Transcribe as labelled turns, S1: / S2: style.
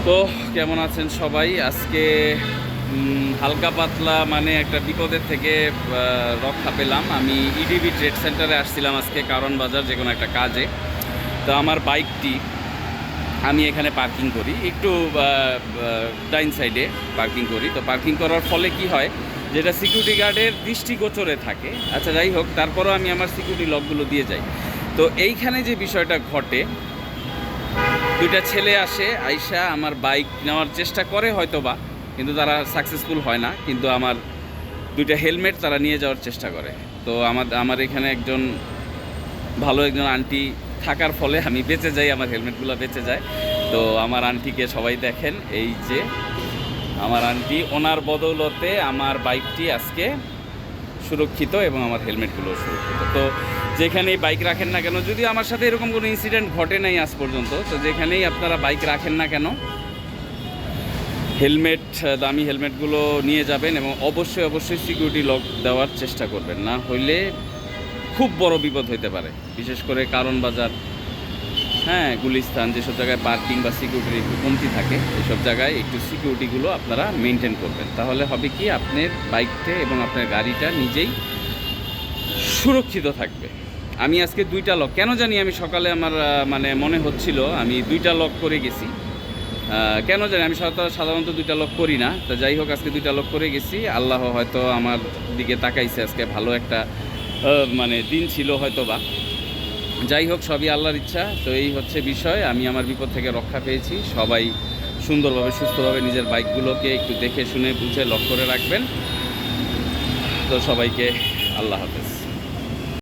S1: তো কেমন আছেন সবাই? আজকে হালকা পাতলা মানে একটা বিপদের থেকে রক্ষা পেলাম। আমি ইডিবি ট্রেড সেন্টারে আসছিলাম আজকে কারণ বাজার যে কোনো একটা কাজে। তো আমার বাইকটি আমি এখানে পার্কিং করি, একটু ডাইন সাইডে পার্কিং করি। তো পার্কিং করার ফলে কি হয়, যেটা সিকিউরিটি গার্ডের দৃষ্টিগোচরে থাকে। আচ্ছা, যাই হোক, তারপরেও আমি আমার সিকিউরিটি লকগুলো দিয়ে যাই। তো এইখানে যে বিষয়টা ঘটে, দুইটা ছেলে আসে, আইসা আমার বাইক নেওয়ার চেষ্টা করে হয়তোবা, কিন্তু তারা সাকসেসফুল হয় না। কিন্তু আমার দুইটা হেলমেট তারা নিয়ে যাওয়ার চেষ্টা করে। তো আমার এখানে একজন ভালো একজন আন্টি থাকার ফলে আমি বেঁচে যাই, আমার হেলমেটগুলো বেঁচে যায়। তো আমার আন্টিকে সবাই দেখেন, এই যে আমার আন্টি, ওনার বদৌলতে আমার বাইকটি আজকে সুরক্ষিত এবং আমার হেলমেটগুলো সুরক্ষিত। তো যেখানেই বাইক রাখেন না কেন, যদি আমার সাথে এরকম কোনো ইনসিডেন্ট ঘটে নাই আজ পর্যন্ত, তো যেখানেই আপনারা বাইক রাখেন না কেন, হেলমেট, দামি হেলমেটগুলো নিয়ে যাবেন এবং অবশ্যই অবশ্যই সিকিউরিটি লক দেওয়ার চেষ্টা করবেন। না হইলে খুব বড় বিপদ হইতে পারে। বিশেষ করে কারণ বাজার, হ্যাঁ, গুলিস্তান, যেসব জায়গায় পার্কিং বা সিকিউরিটির একটু কমতি থাকে, এসব জায়গায় একটু সিকিউরিটিগুলো আপনারা মেনটেন করবেন। তাহলে হবে কি, আপনার বাইকটা এবং আপনার গাড়িটা নিজেই সুরক্ষিত থাকবে। আমি আজকে দুইটা লক, কেন জানি আমি সকালে আমার মানে মনে হচ্ছিল আমি দুইটা লক করে গেছি। কেন জানি আমি সাধারণত দুইটা লক করি না। তো যাই হোক, আজকে দুইটা লক করে গেছি। আল্লাহ হয়তো আমার দিকে তাকাইছে, আজকে ভালো একটা মানে দিন ছিল হয়তো বা। যাই হোক, সবই আল্লাহর ইচ্ছা। তো এই হচ্ছে বিষয়, আমি আমার বিপদ থেকে রক্ষা পেয়েছি। সবাই সুন্দরভাবে সুস্থভাবে নিজের বাইকগুলোকে একটু দেখে শুনে বুঝে লক করে রাখবেন। তো সবাইকে আল্লাহ হাফেজ।